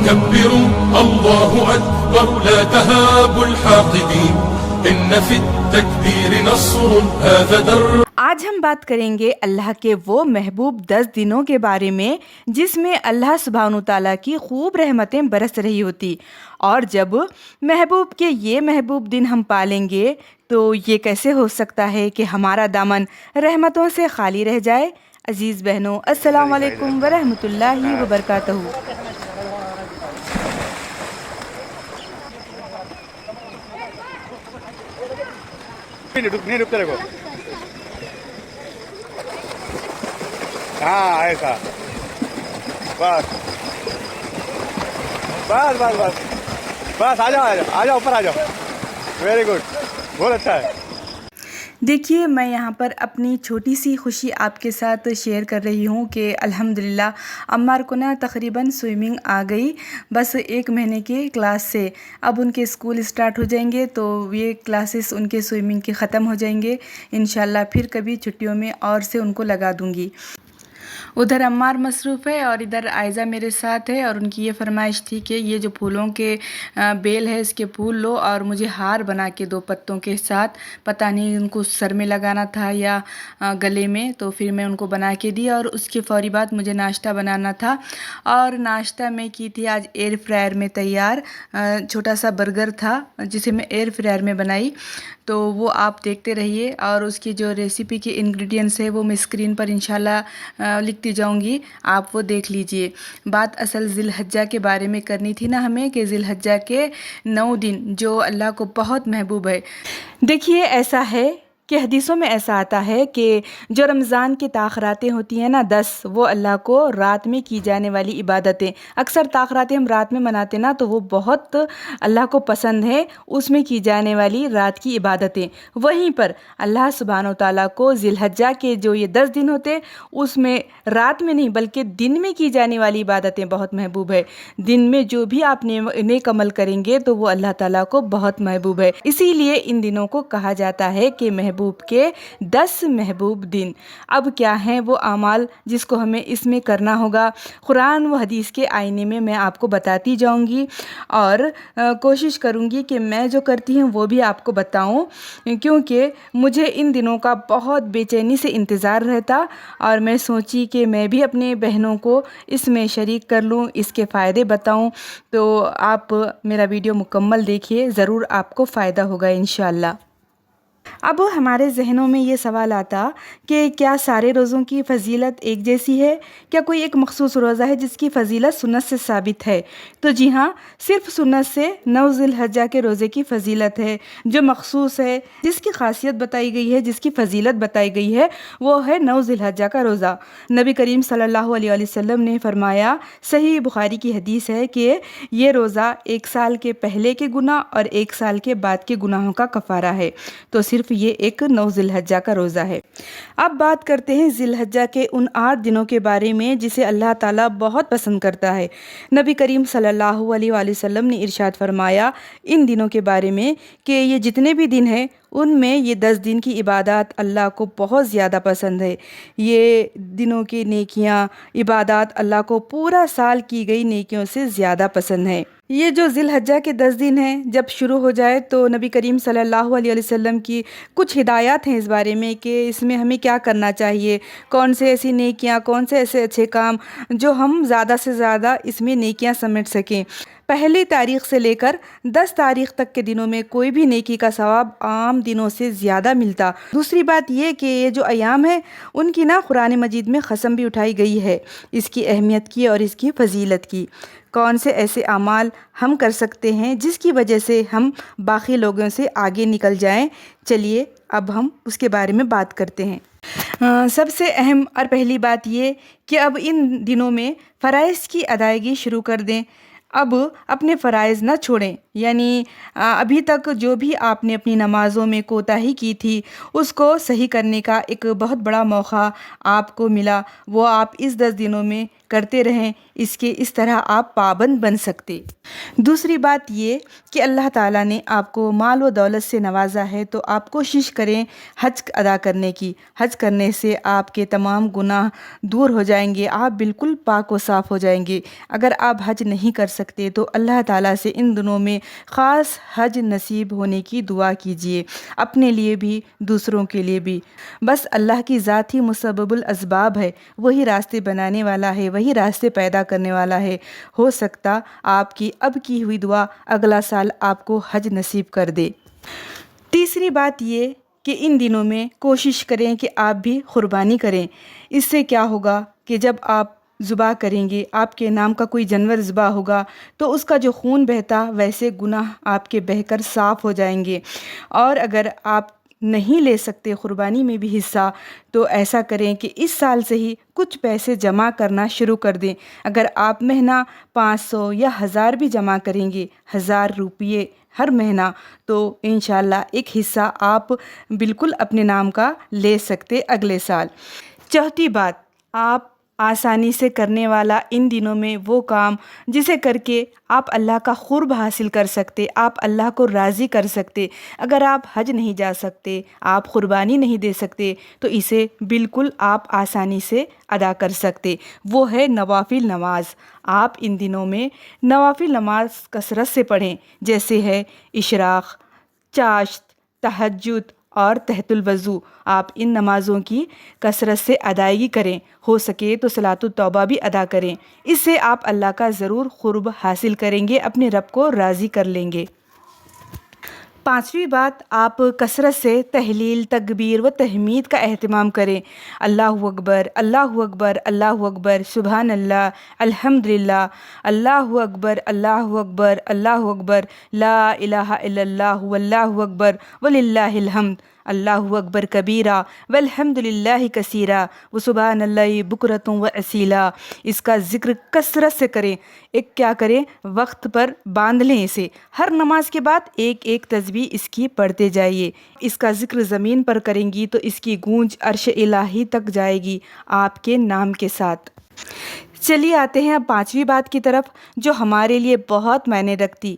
كبروا الله أكبر لا تهابوا الحاقدين إن في التكبير نصر هذا در. آج ہم بات کریں گے اللہ کے وہ محبوب 10 دنوں کے بارے میں جس میں اللہ سبحانہ تعالیٰ کی خوب رحمتیں برس رہی ہوتی، اور جب محبوب کے یہ محبوب دن ہم پالیں گے تو یہ کیسے ہو سکتا ہے کہ ہمارا دامن رحمتوں سے خالی رہ جائے۔ عزیز بہنوں، السلام علیکم ورحمۃ اللہ وبرکاتہ۔ نہیں رکتے رہو، ہاں ایسا بس بس بس بس بس آ جاؤ آ جاؤ اوپر آ جاؤ، ویری گڈ، بہت اچھا ہے۔ دیکھیے، میں یہاں پر اپنی چھوٹی سی خوشی آپ کے ساتھ شیئر کر رہی ہوں کہ الحمدللہ عمار کو نا تقریباً سوئمنگ آ گئی، بس 1 مہینے کے کلاس سے۔ اب ان کے اسکول اسٹارٹ ہو جائیں گے تو یہ کلاسز ان کے سوئمنگ کے ختم ہو جائیں گے انشاءاللہ، پھر کبھی چھٹیوں میں اور سے ان کو لگا دوں گی۔ ادھر عمار مصروف ہے اور ادھر عائزہ میرے ساتھ ہے، اور ان کی یہ فرمائش تھی کہ یہ جو پھولوں کے بیل ہے اس کے پھول لو اور مجھے ہار بنا کے 2 پتوں کے ساتھ، پتہ نہیں ان کو سر میں لگانا تھا یا گلے میں، تو پھر میں ان کو بنا کے دی، اور اس کے فوری بعد مجھے ناشتہ بنانا تھا، اور ناشتہ میں کی تھی آج ایئر فرائر میں تیار چھوٹا سا برگر تھا جسے میں ایئر فرائر میں بنائی، تو وہ آپ دیکھتے رہیے، اور اس کی جو ریسیپی کے انگریڈینٹس ہے وہ میں اسکرین پر انشاءاللہ لکھتی جاؤں گی، آپ وہ دیکھ لیجئے۔ بات اصل ذی الحجہ کے بارے میں کرنی تھی نا ہمیں، کہ ذی الحجہ کے 9 دن جو اللہ کو بہت محبوب ہے۔ دیکھیے، ایسا ہے کہ حدیثوں میں ایسا آتا ہے کہ جو رمضان کی تاخراتیں ہوتی ہیں نا 10، وہ اللہ کو رات میں کی جانے والی عبادتیں، اکثر تاخراتیں ہم رات میں مناتے نا تو وہ بہت اللہ کو پسند ہے، اس میں کی جانے والی رات کی عبادتیں۔ وہیں پر اللہ سبحانہ وتعالیٰ کو ذی الحجہ کے جو یہ 10 دن ہوتے، اس میں رات میں نہیں بلکہ دن میں کی جانے والی عبادتیں بہت محبوب ہے۔ دن میں جو بھی آپ نیک عمل کریں گے تو وہ اللہ تعالیٰ کو بہت محبوب ہے، اسی لیے ان دنوں کو کہا جاتا ہے کہ محبوب کے 10 محبوب دن۔ اب کیا ہیں وہ اعمال جس کو ہمیں اس میں کرنا ہوگا، قرآن و حدیث کے آئینے میں آپ کو بتاتی جاؤں گی، اور کوشش کروں گی کہ میں جو کرتی ہوں وہ بھی آپ کو بتاؤں، کیونکہ مجھے ان دنوں کا بہت بے چینی سے انتظار رہتا، اور میں سوچی کہ میں بھی اپنے بہنوں کو اس میں شریک کر لوں، اس کے فائدے بتاؤں، تو آپ میرا ویڈیو مکمل دیکھیے، ضرور آپ کو فائدہ ہوگا انشاءاللہ۔ اب ہمارے ذہنوں میں یہ سوال آتا کہ کیا سارے روزوں کی فضیلت ایک جیسی ہے؟ کیا کوئی ایک مخصوص روزہ ہے جس کی فضیلت سنت سے ثابت ہے؟ تو جی ہاں، صرف سنت سے 9 ذی الحجہ کے روزے کی فضیلت ہے، جو مخصوص ہے، جس کی خاصیت بتائی گئی ہے، جس کی فضیلت بتائی گئی ہے، وہ ہے 9 ذی الحجہ کا روزہ۔ نبی کریم صلی اللہ علیہ وسلم نے فرمایا، صحیح بخاری کی حدیث ہے کہ یہ روزہ 1 سال کے پہلے کے گناہ اور 1 سال کے بعد کے گناہوں کا کفارہ ہے، تو صرف یہ ایک 9 ذی الحجہ کا روزہ ہے۔ اب بات کرتے ہیں ذی الحجہ کے ان 8 دنوں کے بارے میں جسے اللہ تعالیٰ بہت پسند کرتا ہے۔ نبی کریم صلی اللہ علیہ وسلم نے ارشاد فرمایا ان دنوں کے بارے میں کہ یہ جتنے بھی دن ہیں ان میں یہ 10 دن کی عبادات اللہ کو بہت زیادہ پسند ہے۔ یہ دنوں کی نیکیاں، عبادات اللہ کو پورا سال کی گئی نیکیوں سے زیادہ پسند ہے۔ یہ جو ذی الحجہ کے 10 دن ہیں جب شروع ہو جائے تو نبی کریم صلی اللہ علیہ وسلم کی کچھ ہدایات ہیں اس بارے میں کہ اس میں ہمیں کیا کرنا چاہیے، کون سے ایسی نیکیاں، کون سے ایسے اچھے کام جو ہم زیادہ سے زیادہ اس میں نیکیاں سمیٹ سکیں۔ پہلی تاریخ سے لے کر 10 تاریخ تک کے دنوں میں کوئی بھی نیکی کا ثواب عام دنوں سے زیادہ ملتا۔ دوسری بات یہ کہ یہ جو ایام ہیں ان کی نا قرآن مجید میں قسم بھی اٹھائی گئی ہے اس کی اہمیت کی اور اس کی فضیلت کی۔ کون سے ایسے اعمال ہم کر سکتے ہیں جس کی وجہ سے ہم باقی لوگوں سے آگے نکل جائیں؟ چلیے اب ہم اس کے بارے میں بات کرتے ہیں۔ سب سے اہم اور پہلی بات یہ کہ اب ان دنوں میں فرائض کی ادائیگی شروع کر دیں۔ اب اپنے فرائض نہ چھوڑیں، یعنی ابھی تک جو بھی آپ نے اپنی نمازوں میں کوتاہی کی تھی اس کو صحیح کرنے کا ایک بہت بڑا موقع آپ کو ملا، وہ آپ اس 10 دنوں میں کرتے رہیں، اس طرح آپ پابند بن سکتے۔ دوسری بات یہ کہ اللہ تعالیٰ نے آپ کو مال و دولت سے نوازا ہے تو آپ کوشش کریں حج ادا کرنے کی۔ حج کرنے سے آپ کے تمام گناہ دور ہو جائیں گے، آپ بالکل پاک و صاف ہو جائیں گے۔ اگر آپ حج نہیں کر سکتے تو اللہ تعالیٰ سے ان دنوں میں خاص حج نصیب ہونے کی دعا کیجیے، اپنے لیے بھی دوسروں کے لیے بھی۔ بس اللہ کی ذات ہی مسبب الاسباب ہے، وہی راستے بنانے والا ہے، وہی راستے پیدا کرنے والا ہے۔ ہو سکتا آپ کی اب کی ہوئی دعا اگلا سال آپ کو حج نصیب کر دے۔ تیسری بات یہ کہ ان دنوں میں کوشش کریں کہ آپ بھی قربانی کریں۔ اس سے کیا ہوگا کہ جب آپ ذبح کریں گے، آپ کے نام کا کوئی جانور ذبح ہوگا تو اس کا جو خون بہتا ویسے گناہ آپ کے بہہ کر صاف ہو جائیں گے۔ اور اگر آپ نہیں لے سکتے قربانی میں بھی حصہ تو ایسا کریں کہ اس سال سے ہی کچھ پیسے جمع کرنا شروع کر دیں۔ اگر آپ مہینہ 500 یا 1000 بھی جمع کریں گے، 1000 روپیے ہر مہینہ، تو انشاءاللہ ایک حصہ آپ بالکل اپنے نام کا لے سکتے اگلے سال۔ چوتھی بات، آپ آسانی سے کرنے والا ان دنوں میں وہ کام جسے کر کے آپ اللہ کا قرب حاصل کر سکتے، آپ اللہ کو راضی کر سکتے۔ اگر آپ حج نہیں جا سکتے، آپ قربانی نہیں دے سکتے تو اسے بالکل آپ آسانی سے ادا کر سکتے، وہ ہے نوافل نماز۔ آپ ان دنوں میں نوافل نماز کثرت سے پڑھیں، جیسے ہے اشراق، چاشت، تہجد اور تحت الوضو۔ آپ ان نمازوں کی کثرت سے ادائیگی کریں، ہو سکے تو صلاۃ التوبہ بھی ادا کریں۔ اس سے آپ اللہ کا ضرور قرب حاصل کریں گے، اپنے رب کو راضی کر لیں گے۔ پانچویں بات، آپ کثرت سے تحلیل، تکبیر و تحمید کا اہتمام کریں۔ اللہ اکبر، اللہ اکبر، اللہ اکبر، سبحان اللہ، الحمدللہ، اللہ اکبر، اللہ اکبر، اللہ اکبر، لا الہ الا اللہ، واللہ اکبر وللہ الحمد، اللہ اکبر کبیرہ والحمد للہ کثیرہ وسبحان اللہ بکرۃ و اصیلا۔ اس کا ذکر کثرت سے کریں۔ ایک کیا کریں، وقت پر باندھ لیں اسے، ہر نماز کے بعد ایک ایک تسبیح اس کی پڑھتے جائیے۔ اس کا ذکر زمین پر کریں گی تو اس کی گونج عرش الہی تک جائے گی آپ کے نام کے ساتھ۔ چلیے آتے ہیں اب پانچویں بات کی طرف جو ہمارے لیے بہت معنی رکھتی۔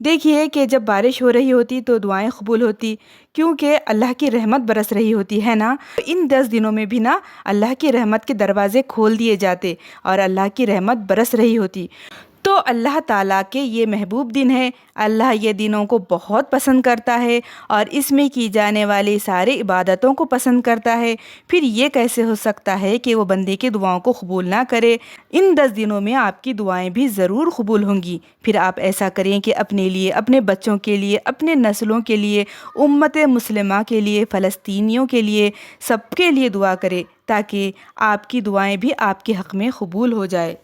دیکھیے کہ جب بارش ہو رہی ہوتی تو دعائیں قبول ہوتی، کیونکہ اللہ کی رحمت برس رہی ہوتی ہے نا۔ ان 10 دنوں میں بھی نا اللہ کی رحمت کے دروازے کھول دیے جاتے اور اللہ کی رحمت برس رہی ہوتی۔ تو اللہ تعالیٰ کے یہ محبوب دن ہے، اللہ یہ دنوں کو بہت پسند کرتا ہے اور اس میں کی جانے والی ساری عبادتوں کو پسند کرتا ہے۔ پھر یہ کیسے ہو سکتا ہے کہ وہ بندے کی دعاؤں کو قبول نہ کرے؟ ان 10 دنوں میں آپ کی دعائیں بھی ضرور قبول ہوں گی۔ پھر آپ ایسا کریں کہ اپنے لیے، اپنے بچوں کے لیے، اپنے نسلوں کے لیے، امت مسلمہ کے لیے، فلسطینیوں کے لیے، سب کے لیے دعا کریں تاکہ آپ کی دعائیں بھی آپ کے حق میں قبول ہو جائے۔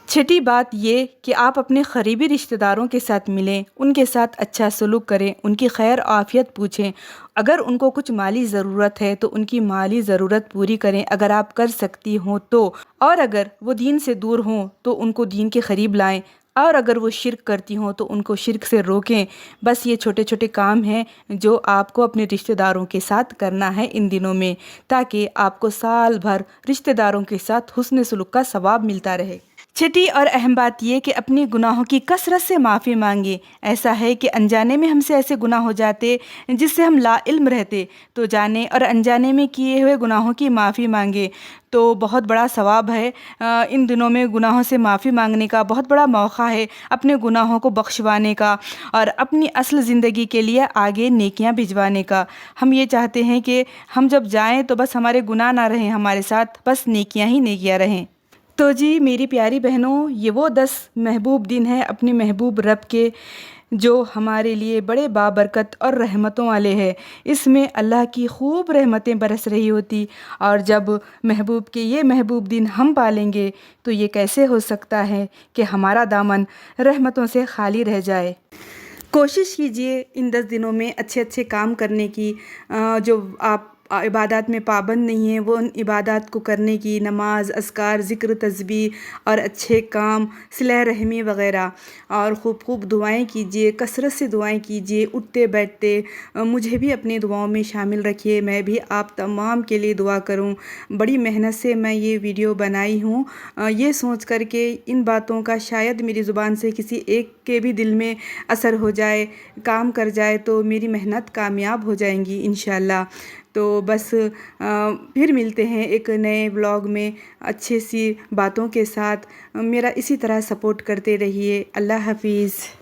چھٹی بات یہ کہ آپ اپنے قریبی رشتہ داروں کے ساتھ ملیں، ان کے ساتھ اچھا سلوک کریں، ان کی خیر عافیت پوچھیں۔ اگر ان کو کچھ مالی ضرورت ہے تو ان کی مالی ضرورت پوری کریں اگر آپ کر سکتی ہوں تو، اور اگر وہ دین سے دور ہوں تو ان کو دین کے قریب لائیں، اور اگر وہ شرک کرتی ہوں تو ان کو شرک سے روکیں۔ بس یہ چھوٹے چھوٹے کام ہیں جو آپ کو اپنے رشتہ داروں کے ساتھ کرنا ہے ان دنوں میں، تاکہ آپ کو سال بھر رشتہ داروں کے ساتھ حسن سلوک کا ثواب ملتا رہے۔ چھٹی اور اہم بات یہ کہ اپنی گناہوں کی کثرت سے معافی مانگیں۔ ایسا ہے کہ انجانے میں ہم سے ایسے گناہ ہو جاتے جس سے ہم لا علم رہتے، تو جانے اور انجانے میں کیے ہوئے گناہوں کی معافی مانگیں تو بہت بڑا ثواب ہے۔ ان دنوں میں گناہوں سے معافی مانگنے کا بہت بڑا موقع ہے، اپنے گناہوں کو بخشوانے کا اور اپنی اصل زندگی کے لیے آگے نیکیاں بھجوانے کا۔ ہم یہ چاہتے ہیں کہ ہم جب جائیں تو بس ہمارے گناہ نہ رہیں ہمارے ساتھ، بس نیکیاں ہی نیکیاں رہیں۔ تو جی میری پیاری بہنوں، یہ وہ 10 محبوب دن ہیں اپنے محبوب رب کے جو ہمارے لیے بڑے بابرکت اور رحمتوں والے ہیں۔ اس میں اللہ کی خوب رحمتیں برس رہی ہوتی، اور جب محبوب کے یہ محبوب دن ہم پالیں گے تو یہ کیسے ہو سکتا ہے کہ ہمارا دامن رحمتوں سے خالی رہ جائے۔ کوشش کیجئے ان 10 دنوں میں اچھے اچھے کام کرنے کی، جو آپ عبادات میں پابند نہیں ہیں وہ ان عبادات کو کرنے کی، نماز، اذکار، ذکر، تسبیح اور اچھے کام، صلہ رحمی وغیرہ، اور خوب دعائیں کیجیے، کثرت سے دعائیں کیجیے اٹھتے بیٹھتے۔ مجھے بھی اپنی دعاؤں میں شامل رکھیے، میں بھی آپ تمام کے لیے دعا کروں۔ بڑی محنت سے میں یہ ویڈیو بنائی ہوں، یہ سوچ کر کے ان باتوں کا شاید میری زبان سے کسی ایک کے بھی دل میں اثر ہو جائے، کام کر جائے تو میری محنت کامیاب ہو جائیں گی انشاءاللہ۔ تو بس پھر ملتے ہیں ایک نئے ولاگ میں اچھی سی باتوں کے ساتھ۔ میرا اسی طرح سپورٹ کرتے رہیے۔ اللہ حافظ۔